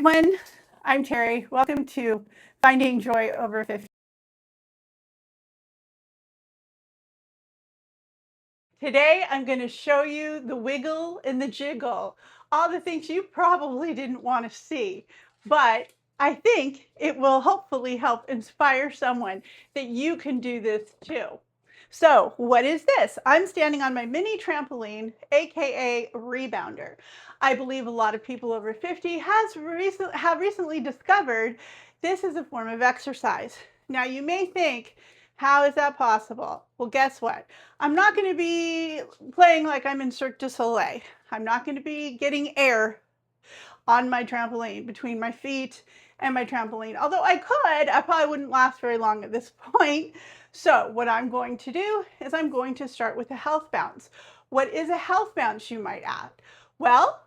everyone. I'm Terry. Welcome to Finding Joy Over 50. Today, I'm going to show you the wiggle and the jiggle, all the things you probably didn't want to see, but I think it will hopefully help inspire someone that you can do this too. So what is this? I'm standing on my mini trampoline, aka rebounder. I believe a lot of people over 50 have recently discovered this is a form of exercise. Now you may think, how is that possible? Well, guess what? I'm not going to be playing like I'm in Cirque du Soleil. I'm not going to be getting air on my trampoline between my feet and my trampoline. Although I could, I probably wouldn't last very long at this point. So what I'm going to do is I'm going to start with a health bounce. What is a health bounce, you might ask? Well,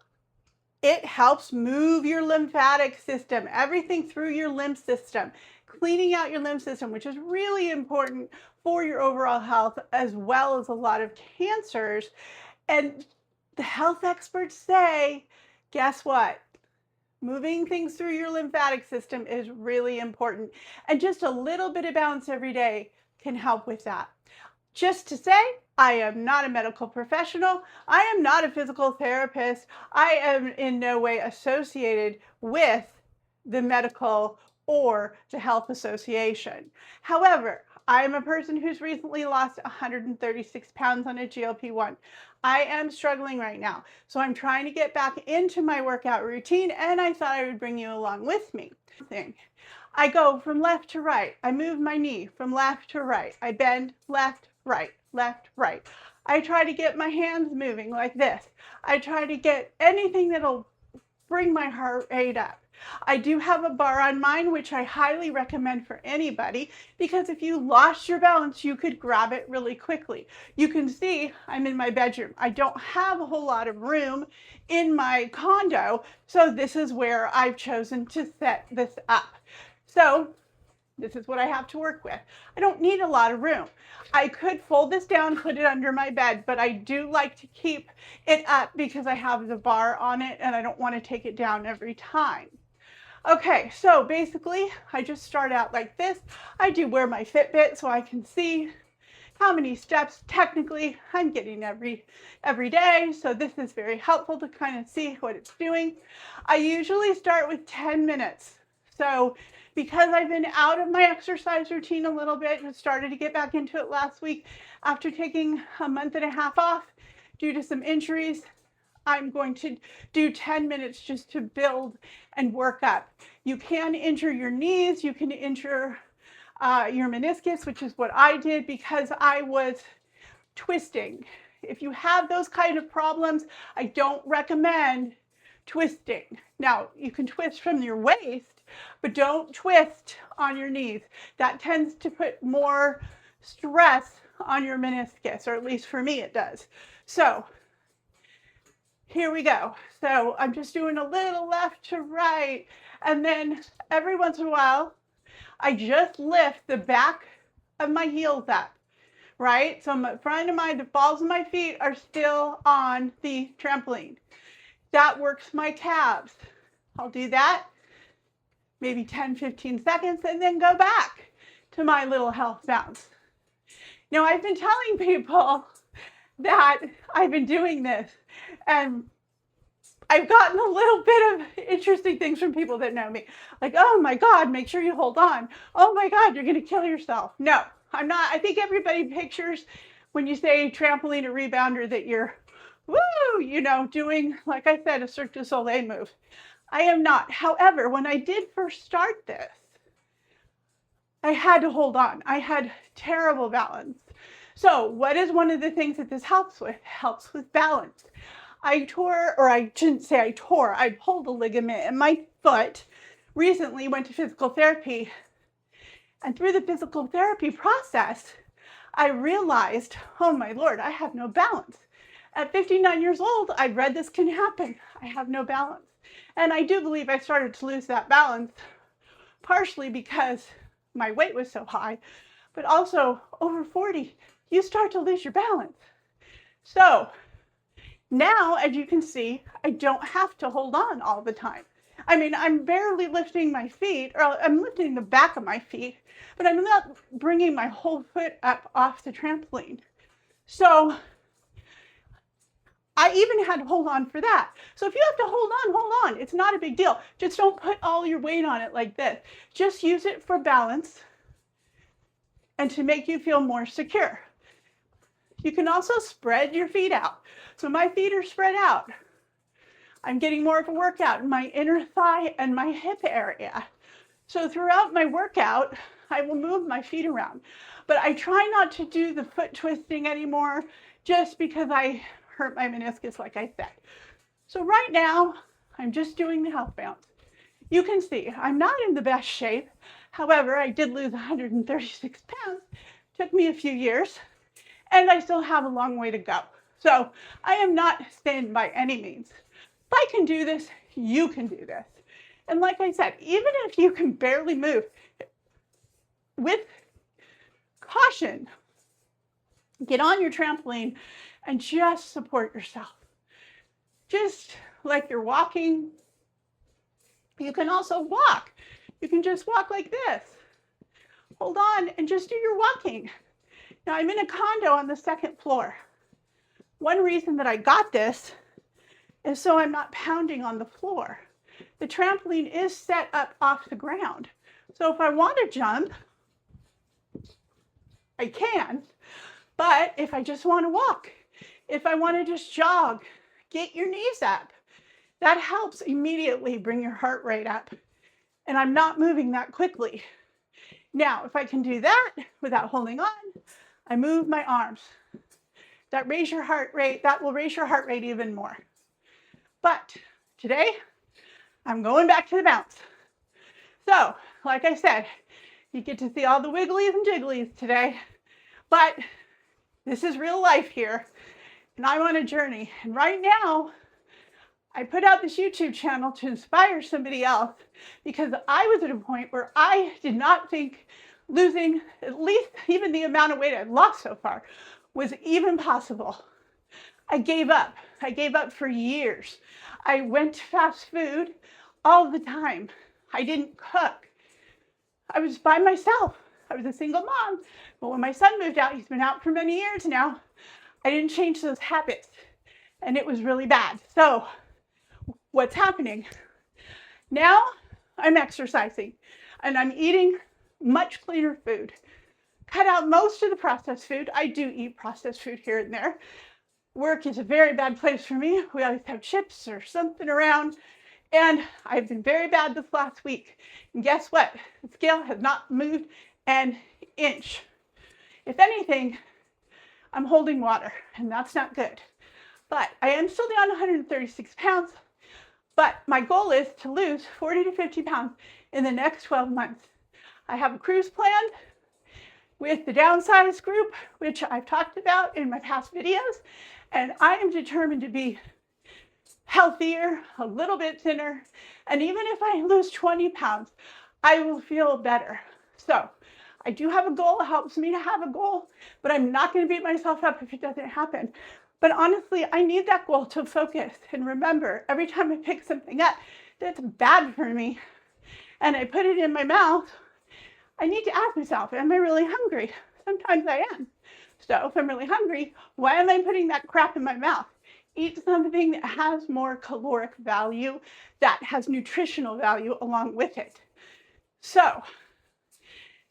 it helps move your lymphatic system, everything through your lymph system, cleaning out your lymph system, which is really important for your overall health, as well as a lot of cancers. And the health experts say, guess what? Moving things through your lymphatic system is really important. And just a little bit of bounce every day can help with that. Just to say, I am not a medical professional. I am not a physical therapist. I am in no way associated with the medical or the health association. However, I am a person who's recently lost 136 pounds on a GLP1. I am struggling right now, so I'm trying to get back into my workout routine, and I thought I would bring you along with me. I go from left to right. I move my knee from left to right. I bend left, right, left, right. I try to get my hands moving like this. I try to get anything that'll bring my heart rate up. I do have a bar on mine, which I highly recommend for anybody, because if you lost your balance, you could grab it really quickly. You can see I'm in my bedroom. I don't have a whole lot of room in my condo, so this is where I've chosen to set this up. So this is what I have to work with. I don't need a lot of room. I could fold this down, put it under my bed, but I do like to keep it up because I have the bar on it and I don't want to take it down every time. Okay, so basically I just start out like this. I do wear my Fitbit so I can see how many steps technically I'm getting every day. So this is very helpful to kind of see what it's doing. I usually start with 10 minutes. So because I've been out of my exercise routine a little bit and started to get back into it last week after taking a month and a half off due to some injuries, I'm going to do 10 minutes just to build and work up. You can injure your knees, you can injure your meniscus, which is what I did because I was twisting. If you have those kind of problems, I don't recommend twisting. Now, you can twist from your waist, but don't twist on your knees. That tends to put more stress on your meniscus, or at least for me it does. So here we go. So I'm just doing a little left to right, and then every once in a while, I just lift the back of my heels up, right? So my front of the balls of my feet are still on the trampoline. That works my calves. I'll do that maybe 10, 15 seconds and then go back to my little health bounce. Now, I've been telling people that I've been doing this, and I've gotten a little bit of interesting things from people that know me. Like, oh my God, make sure you hold on. Oh my God, you're going to kill yourself. No, I'm not. I think everybody pictures when you say trampoline or rebounder that you're, woo, doing, like I said, a Cirque du Soleil move. I am not. However, when I did first start this, I had to hold on. I had terrible balance. So what is one of the things that this helps with? Helps with balance. I pulled a ligament in my foot. Recently went to physical therapy. And through the physical therapy process, I realized, oh my Lord, I have no balance. At 59 years old, I read this can happen. I have no balance. And I do believe I started to lose that balance, partially because my weight was so high, but also over 40, you start to lose your balance. So now, as you can see, I don't have to hold on all the time. I mean, I'm barely lifting my feet, or I'm lifting the back of my feet, but I'm not bringing my whole foot up off the trampoline. So I even had to hold on for that. So if you have to hold on. It's not a big deal. Just don't put all your weight on it like this. Just use it for balance and to make you feel more secure. You can also spread your feet out. So my feet are spread out. I'm getting more of a workout in my inner thigh and my hip area. So throughout my workout, I will move my feet around. But I try not to do the foot twisting anymore just because I hurt my meniscus, like I said. So right now, I'm just doing the health bounce. You can see I'm not in the best shape. However, I did lose 136 pounds. Took me a few years, and I still have a long way to go. So I am not thin by any means. If I can do this, you can do this. And like I said, even if you can barely move, with caution, get on your trampoline and just support yourself. Just like you're walking. You can also walk. You can just walk like this. Hold on and just do your walking. Now I'm in a condo on the second floor. One reason that I got this is so I'm not pounding on the floor. The trampoline is set up off the ground. So if I want to jump, I can. But if I just want to walk, if I want to just jog, get your knees up. That helps immediately bring your heart rate up. And I'm not moving that quickly. Now, if I can do that without holding on, I move my arms. That will raise your heart rate even more. But today, I'm going back to the bounce. So, like I said, you get to see all the wigglies and jigglies today, but this is real life here, and I'm on a journey. And right now, I put out this YouTube channel to inspire somebody else because I was at a point where I did not think losing at least even the amount of weight I've lost so far was even possible. I gave up. I gave up for years. I went to fast food all the time. I didn't cook. I was by myself. I was a single mom. But when my son moved out, he's been out for many years now, I didn't change those habits. And it was really bad. So what's happening? Now I'm exercising and I'm eating much cleaner food. Cut out most of the processed food. I do eat processed food here and there. Work is a very bad place for me. We always have chips or something around. And I've been very bad this last week. And guess what? The scale has not moved an inch. If anything, I'm holding water, and that's not good. But I am still down 136 pounds. But my goal is to lose 40 to 50 pounds in the next 12 months. I have a cruise planned with the downsized group, which I've talked about in my past videos. And I am determined to be healthier, a little bit thinner. And even if I lose 20 pounds, I will feel better. So I do have a goal. It helps me to have a goal, but I'm not going to beat myself up if it doesn't happen. But honestly, I need that goal to focus and remember every time I pick something up that's bad for me and I put it in my mouth, I need to ask myself, am I really hungry? Sometimes I am. So if I'm really hungry, why am I putting that crap in my mouth? Eat something that has more caloric value, that has nutritional value along with it. So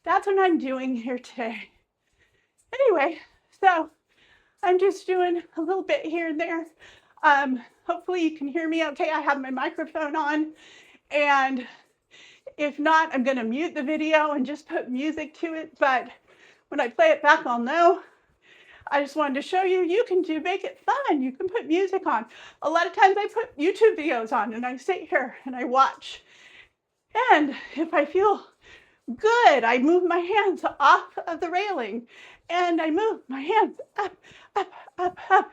that's what I'm doing here today. Anyway, so I'm just doing a little bit here and there. Hopefully you can hear me okay. I have my microphone on, and if not, I'm going to mute the video and just put music to it. But when I play it back, I'll know. I just wanted to show you, you can make it fun. You can put music on. A lot of times I put YouTube videos on and I sit here and I watch. And if I feel good, I move my hands off of the railing and I move my hands up, up, up, up.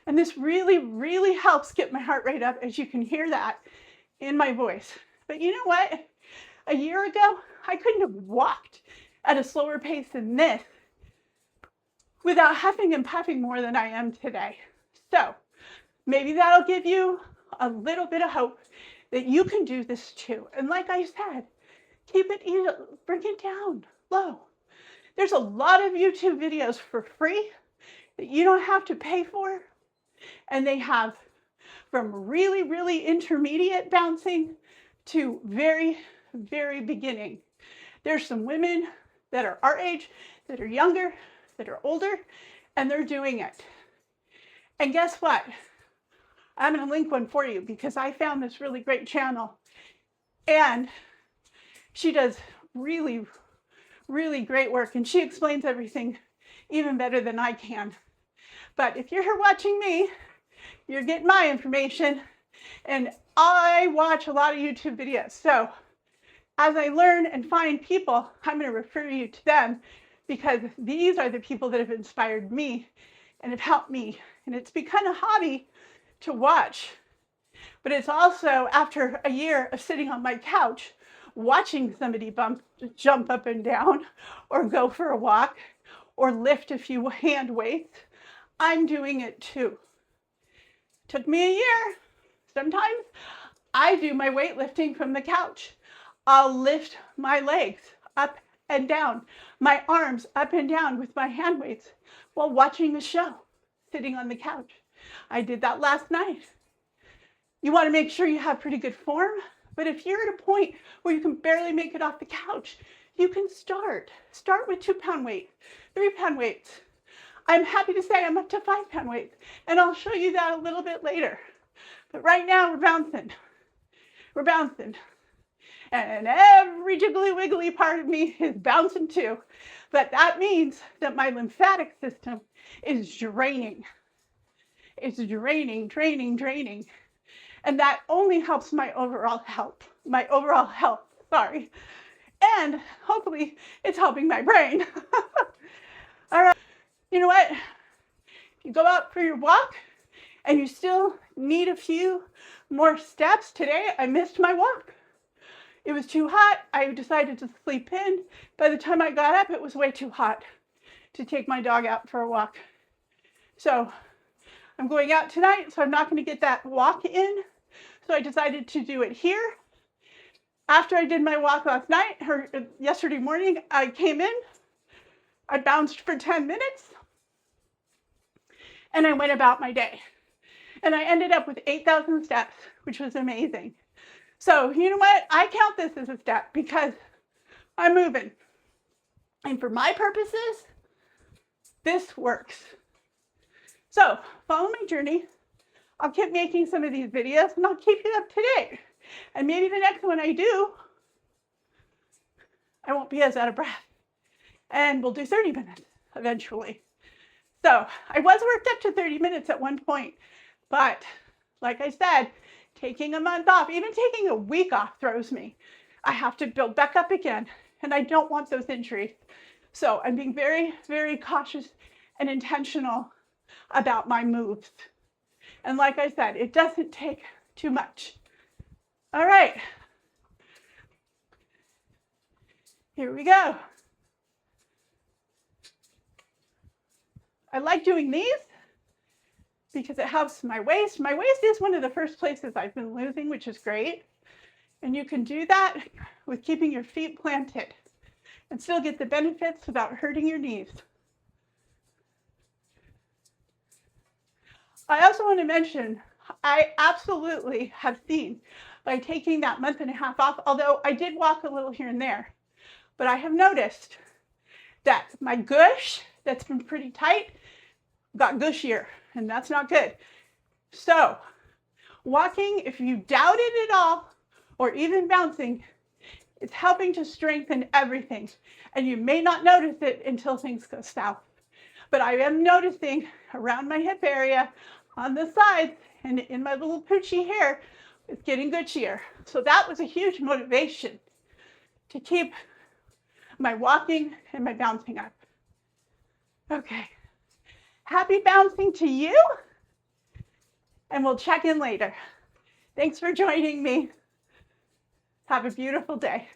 And this really, really helps get my heart rate up, as you can hear that in my voice. But you know what? A year ago, I couldn't have walked at a slower pace than this without huffing and puffing more than I am today. So maybe that'll give you a little bit of hope that you can do this too. And like I said, bring it down low. There's a lot of YouTube videos for free that you don't have to pay for. And they have from really, really intermediate bouncing to very, very beginning. There's some women that are our age, that are younger, that are older, and they're doing it. And guess what? I'm going to link one for you because I found this really great channel. And she does really, really great work. And she explains everything even better than I can. But if you're here watching me, you're getting my information. And I watch a lot of YouTube videos. So as I learn and find people, I'm going to refer you to them because these are the people that have inspired me and have helped me. And it's become a hobby to watch. But it's also after a year of sitting on my couch, watching somebody jump up and down or go for a walk or lift a few hand weights, I'm doing it too. Took me a year. Sometimes I do my weightlifting from the couch. I'll lift my legs up and down, my arms up and down with my hand weights while watching a show, sitting on the couch. I did that last night. You want to make sure you have pretty good form, but if you're at a point where you can barely make it off the couch, you can start. Start with 2-pound weights, 3-pound weights. I'm happy to say I'm up to 5-pound weights, and I'll show you that a little bit later. But right now we're bouncing. We're bouncing. And every jiggly wiggly part of me is bouncing too. But that means that my lymphatic system is draining. It's draining. And that only helps my overall health, sorry. And hopefully it's helping my brain. All right, you know what? If you go out for your walk and you still need a few more steps, today I missed my walk. It was too hot. I decided to sleep in. By the time I got up, it was way too hot to take my dog out for a walk. So I'm going out tonight, so I'm not going to get that walk in. So I decided to do it here. After I did my walk last night, or yesterday morning, I came in, I bounced for 10 minutes, and I went about my day. And I ended up with 8,000 steps, which was amazing. So you know what? I count this as a step because I'm moving. And for my purposes, this works. So follow my journey. I'll keep making some of these videos and I'll keep you up to date. And maybe the next one I do, I won't be as out of breath. And we'll do 30 minutes eventually. So I was worked up to 30 minutes at one point, but like I said, taking a month off, even taking a week off throws me. I have to build back up again, and I don't want those injuries. So I'm being very, very cautious and intentional about my moves. And like I said, it doesn't take too much. All right. Here we go. I like doing these because it helps my waist. My waist is one of the first places I've been losing, which is great. And you can do that with keeping your feet planted and still get the benefits without hurting your knees. I also want to mention, I absolutely have seen by taking that month and a half off, although I did walk a little here and there, but I have noticed that my gush that's been pretty tight got gushier, and that's not good. So walking, if you doubt it at all, or even bouncing, it's helping to strengthen everything. And you may not notice it until things go south. But I am noticing around my hip area, on the sides, and in my little poochy hair, it's getting gushier. So that was a huge motivation to keep my walking and my bouncing up. Okay. Happy bouncing to you, and we'll check in later. Thanks for joining me. Have a beautiful day.